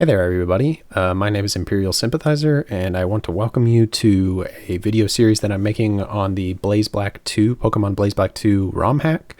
Hey there everybody, my name is Imperial Sympathizer and I want to welcome you to a video series that I'm making on the Pokemon Blaze Black 2 Rom Hack.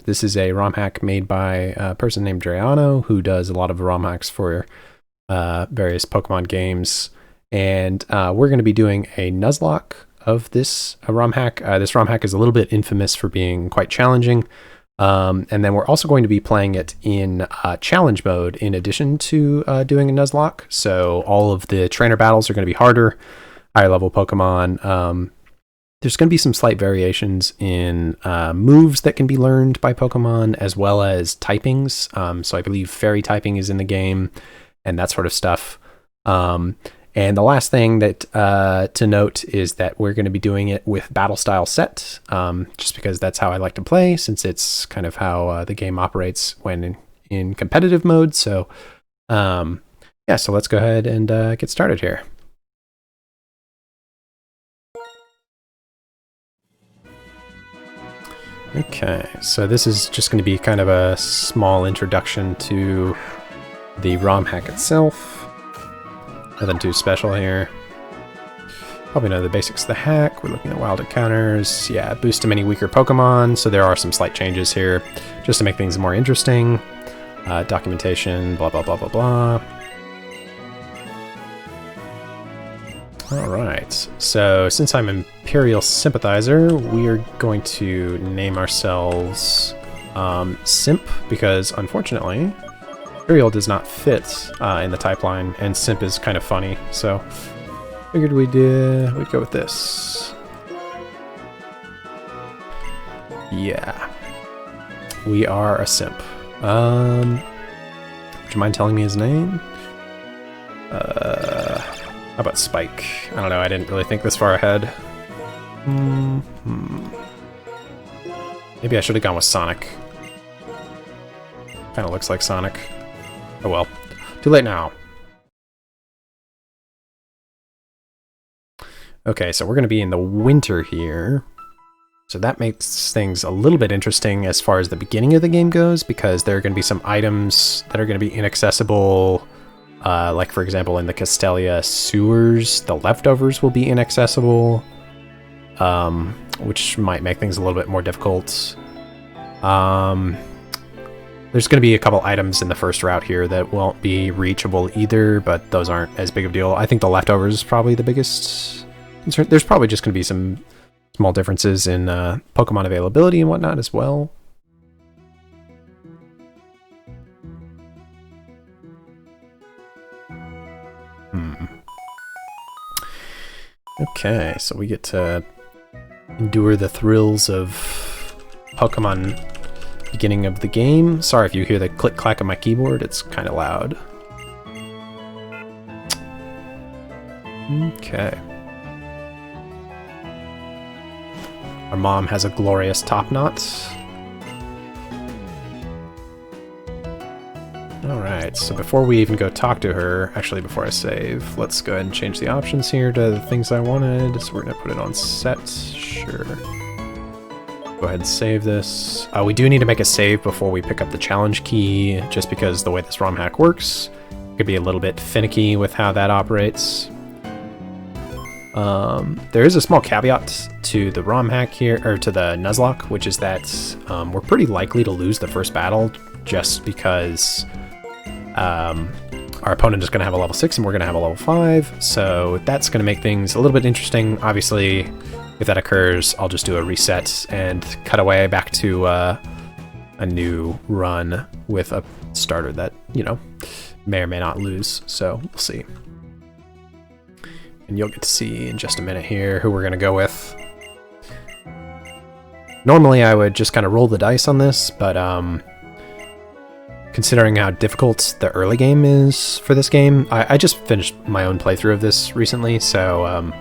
This is a Rom Hack made by a person named Drayano who does a lot of Rom Hacks for various Pokemon games, and we're going to be doing a Nuzlocke of this Rom Hack. This Rom Hack is a little bit infamous for being quite challenging. And then we're also going to be playing it in challenge mode in addition to doing a Nuzlocke. So all of the trainer battles are going to be harder, higher level Pokemon. There's going to be some slight variations in moves that can be learned by Pokemon, as well as typings. So I believe Fairy typing is in the game and that sort of stuff. And the last thing that to note is that we're going to be doing it with battle style set, just because that's how I like to play, since it's kind of how the game operates when in competitive mode. So yeah, so let's go ahead and get started here. Okay, so this is just going to be kind of a small introduction to the ROM hack itself. Nothing too special here. Probably know the basics of the hack. We're looking at wild encounters. Yeah, boost to many weaker Pokemon, so there are some slight changes here just to make things more interesting. Documentation, blah, blah, blah, blah, blah. Alright, so since I'm Imperial Sympathizer, we are going to name ourselves Simp, because unfortunately Imperial does not fit in the type line, and Simp is kind of funny, so figured we'd go with this. Yeah, we are a Simp. Would you mind telling me his name? How about Spike? I don't know, I didn't really think this far ahead. Maybe I should have gone with Sonic. Kind of looks like Sonic. Oh well, too late now. Okay, so we're going to be in the winter here. So that makes things a little bit interesting as far as the beginning of the game goes, because there are going to be some items that are going to be inaccessible. Like, for example, in the Castelia sewers, the leftovers will be inaccessible, which might make things a little bit more difficult. There's going to be a couple items in the first route here that won't be reachable either, but those aren't as big of a deal. I think the leftovers is probably the biggest concern. There's probably just going to be some small differences in Pokemon availability and whatnot as well. Okay, so we get to endure the thrills of Pokemon beginning of the game. Sorry if you hear the click-clack of my keyboard, it's kind of loud. Okay. Our mom has a glorious top knot. Alright, so before we even go talk to her, actually before I save, let's go ahead and change the options here to the things I wanted. So we're going to put it on set, sure. Go ahead and save this. We do need to make a save before we pick up the challenge key, just because the way this ROM hack works could be a little bit finicky with how that operates. There is a small caveat to the ROM hack here, or to the Nuzlocke, which is that we're pretty likely to lose the first battle, just because our opponent is going to have a level 6 and we're going to have a level 5, so that's going to make things a little bit interesting. Obviously, if that occurs, I'll just do a reset and cut away back to a new run with a starter that, you know, may or may not lose, so we'll see. And you'll get to see in just a minute here who we're going to go with. Normally I would just kind of roll the dice on this, but considering how difficult the early game is for this game, I just finished my own playthrough of this recently, so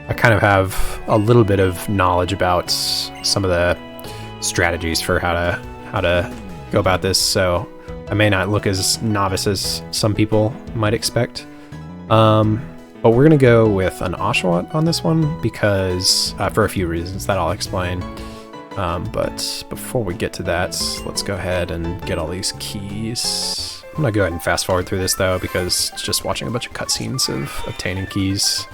I kind of have a little bit of knowledge about some of the strategies for how to go about this, so I may not look as novice as some people might expect. But we're going to go with an Oshawott on this one, because for a few reasons that I'll explain. But before we get to that, let's go ahead and get all these keys. I'm gonna go ahead and fast forward through this though, because it's just watching a bunch of cutscenes of obtaining keys.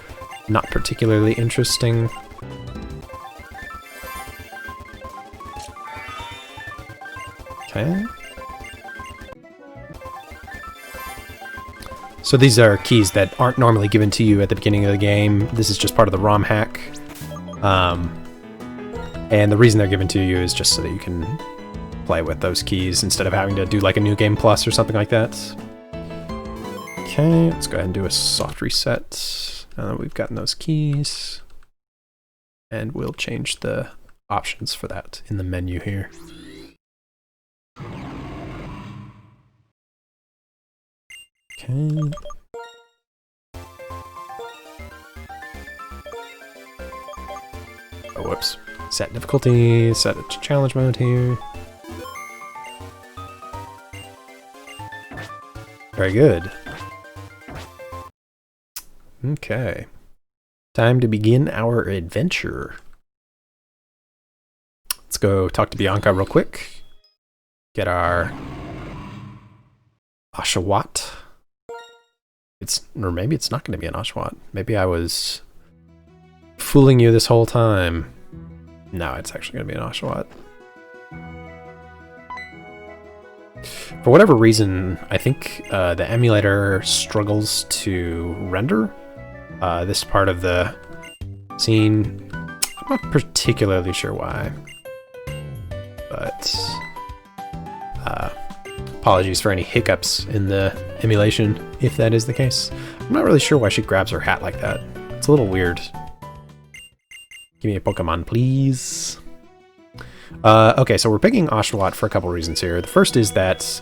Not particularly interesting. Okay. So these are keys that aren't normally given to you at the beginning of the game. This is just part of the ROM hack. And the reason they're given to you is just so that you can play with those keys instead of having to do like a new game plus or something like that. Okay, let's go ahead and do a soft reset. Now that we've gotten those keys. And we'll change the options for that in the menu here. Okay. Oh, whoops. Set difficulty, set it to challenge mode here. Very good. Okay. Time to begin our adventure. Let's go talk to Bianca real quick. Get our Oshawott. Or maybe it's not going to be an Oshawott. Maybe I was fooling you this whole time. No, it's actually going to be an Oshawott. For whatever reason, I think the emulator struggles to render this part of the scene. I'm not particularly sure why, but apologies for any hiccups in the emulation, if that is the case. I'm not really sure why she grabs her hat like that. It's a little weird. Give me a Pokemon, please. Okay, so we're picking Oshawott for a couple reasons here. The first is that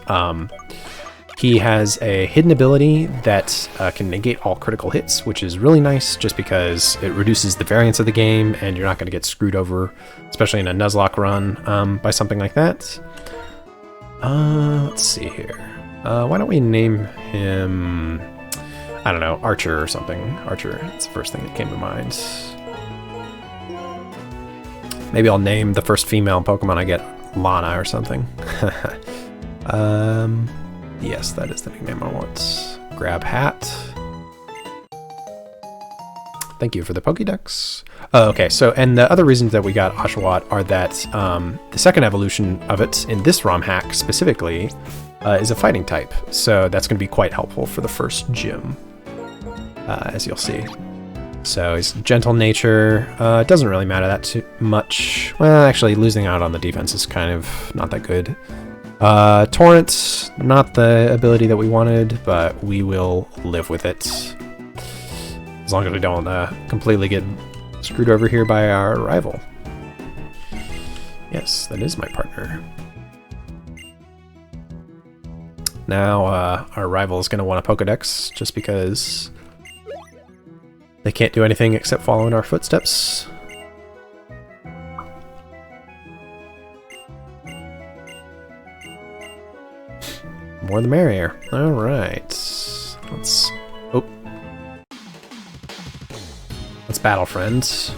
he has a hidden ability that can negate all critical hits, which is really nice just because it reduces the variance of the game and you're not going to get screwed over, especially in a Nuzlocke run, by something like that. Let's see here. Why don't we name him, I don't know, Archer or something. Archer, that's the first thing that came to mind. Maybe I'll name the first female Pokemon I get Lana or something. Yes, that is the nickname I want. Grab hat. Thank you for the Pokédex. Okay, so, and the other reasons that we got Oshawott are that the second evolution of it, in this ROM hack specifically, is a fighting type. So that's going to be quite helpful for the first gym, as you'll see. So he's gentle nature. It doesn't really matter that too much. Well, actually, losing out on the defense is kind of not that good. Torrent, not the ability that we wanted, but we will live with it. As long as we don't completely get screwed over here by our rival. Yes, that is my partner. Now, our rival is going to want a Pokédex, just because they can't do anything except follow in our footsteps. More the merrier. Alright. Let's battle, friends.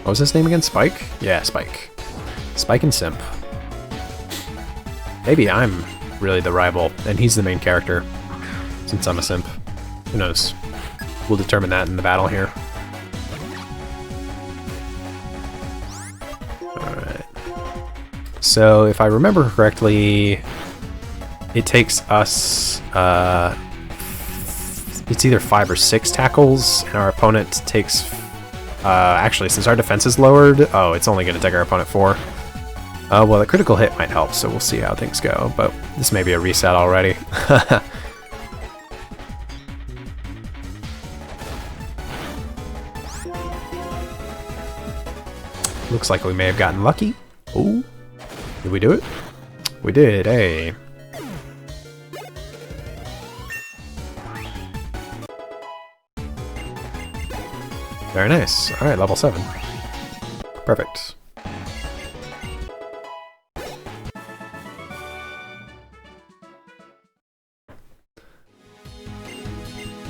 What was his name again? Spike? Yeah, Spike. Spike and Simp. Maybe I'm really the rival, and he's the main character, since I'm a Simp. Who knows? We'll determine that in the battle here. Alright. So, if I remember correctly, it takes us, it's either 5 or 6 tackles, and our opponent takes, actually, since our defense is lowered, oh, it's only going to take our opponent 4. Well, the critical hit might help, so we'll see how things go, but this may be a reset already. Looks like we may have gotten lucky. Oh, did we do it? We did, hey. Very nice. Alright, level 7. Perfect.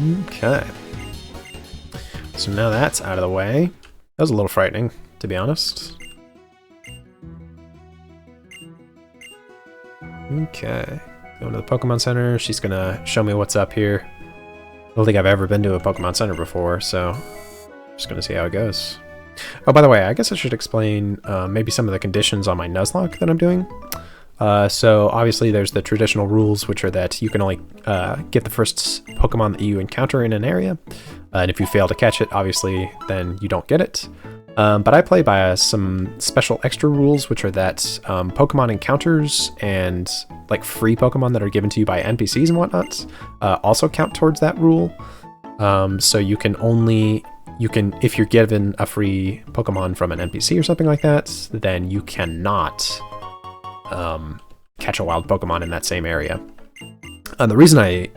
Okay. So now that's out of the way. That was a little frightening, to be honest. Okay. Going to the Pokemon Center. She's gonna show me what's up here. I don't think I've ever been to a Pokemon Center before, so just gonna see how it goes. Oh, by the way, I guess I should explain maybe some of the conditions on my Nuzlocke that I'm doing. So obviously there's the traditional rules, which are that you can only get the first Pokemon that you encounter in an area. And if you fail to catch it, obviously, then you don't get it. But I play by some special extra rules, which are that Pokemon encounters and like free Pokemon that are given to you by NPCs and whatnot also count towards that rule. So you can only, if you're given a free Pokemon from an NPC or something like that, then you cannot catch a wild Pokemon in that same area. The reason I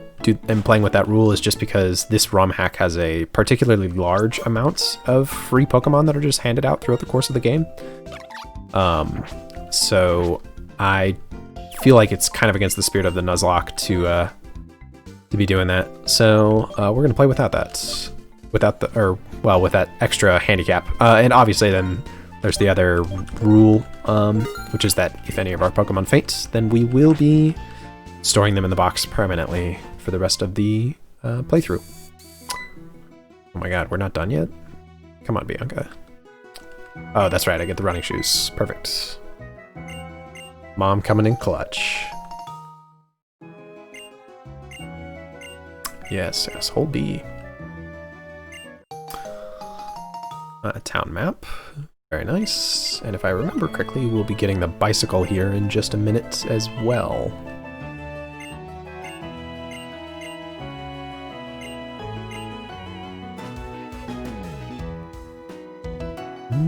am playing with that rule is just because this ROM hack has a particularly large amount of free Pokemon that are just handed out throughout the course of the game. So I feel like it's kind of against the spirit of the Nuzlocke to be doing that. So we're gonna play without that, with that extra handicap. And obviously then there's the other rule, which is that if any of our Pokemon faint, then we will be storing them in the box permanently for the rest of the playthrough. Oh my god, we're not done yet? Come on, Bianca. Oh, that's right, I get the running shoes. Perfect. Mom coming in clutch. Yes, yes, hold B. Town map. Very nice. And if I remember correctly, we'll be getting the bicycle here in just a minute as well.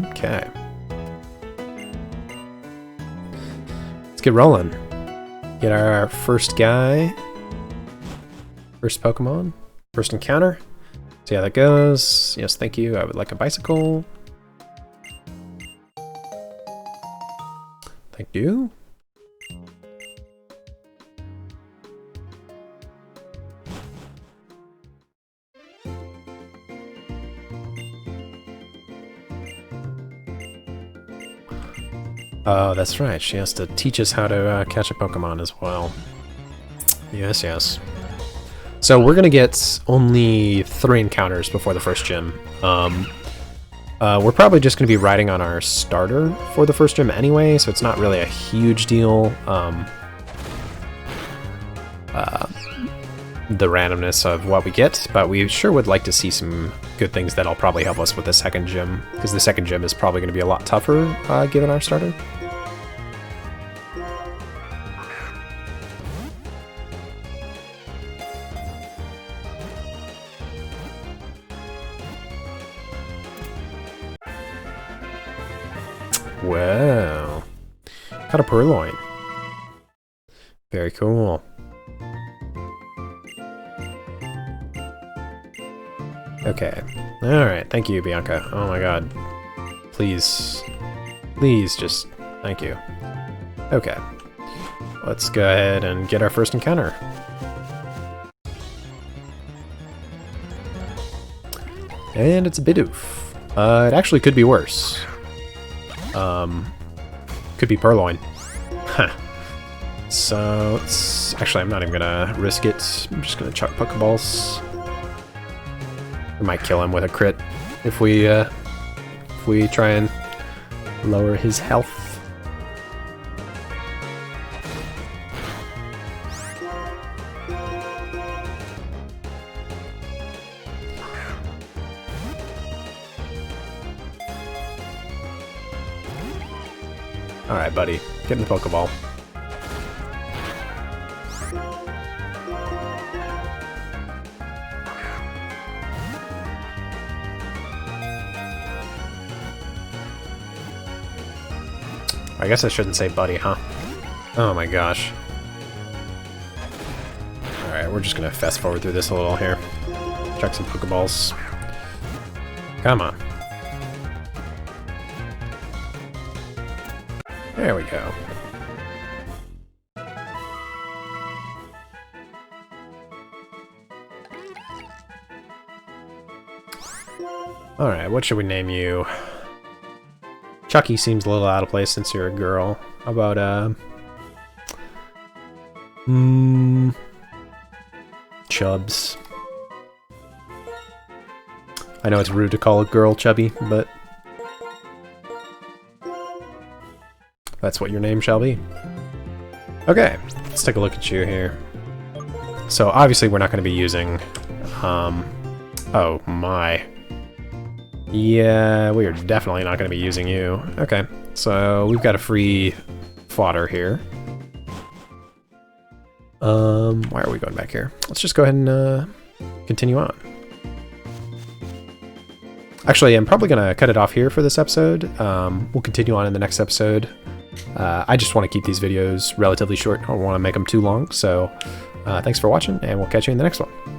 Okay. Let's get rolling. Get our first guy. First Pokemon. First encounter. See how that goes. Yes, thank you. I would like a bicycle. Thank you. Oh, that's right. She has to teach us how to catch a Pokemon as well. Yes, yes. So we're gonna get only 3 encounters before the first gym. We're probably just gonna be riding on our starter for the first gym anyway, so it's not really a huge deal. The randomness of what we get, but we sure would like to see some good things that'll probably help us with the second gym, because the second gym is probably going to be a lot tougher given our starter. Wow. Got a Purloin. Very cool. Okay. Alright, thank you, Bianca. Oh my god. Please. Please, just... thank you. Okay. Let's go ahead and get our first encounter. And it's a Bidoof. It actually could be worse. Could be Purloin. Huh. So, actually, I'm not even gonna risk it. I'm just gonna chuck Pokeballs. We might kill him with a crit if we try and lower his health. Alright, buddy. Get in the Pokeball. I guess I shouldn't say buddy, huh? Oh my gosh. Alright, we're just gonna fast forward through this a little here. Chuck some Pokeballs. Come on. There we go. Alright, what should we name you? Chucky seems a little out of place since you're a girl. How about, Chubs. I know it's rude to call a girl chubby, but that's what your name shall be. Okay, let's take a look at you here. So obviously we're not going to be using, oh my. Yeah, we are definitely not going to be using you. Okay, so we've got a free fodder here. Why are we going back here? Let's just go ahead and continue on. Actually, I'm probably going to cut it off here for this episode. We'll continue on in the next episode. I just want to keep these videos relatively short. I don't want to make them too long, so thanks for watching, and we'll catch you in the next one.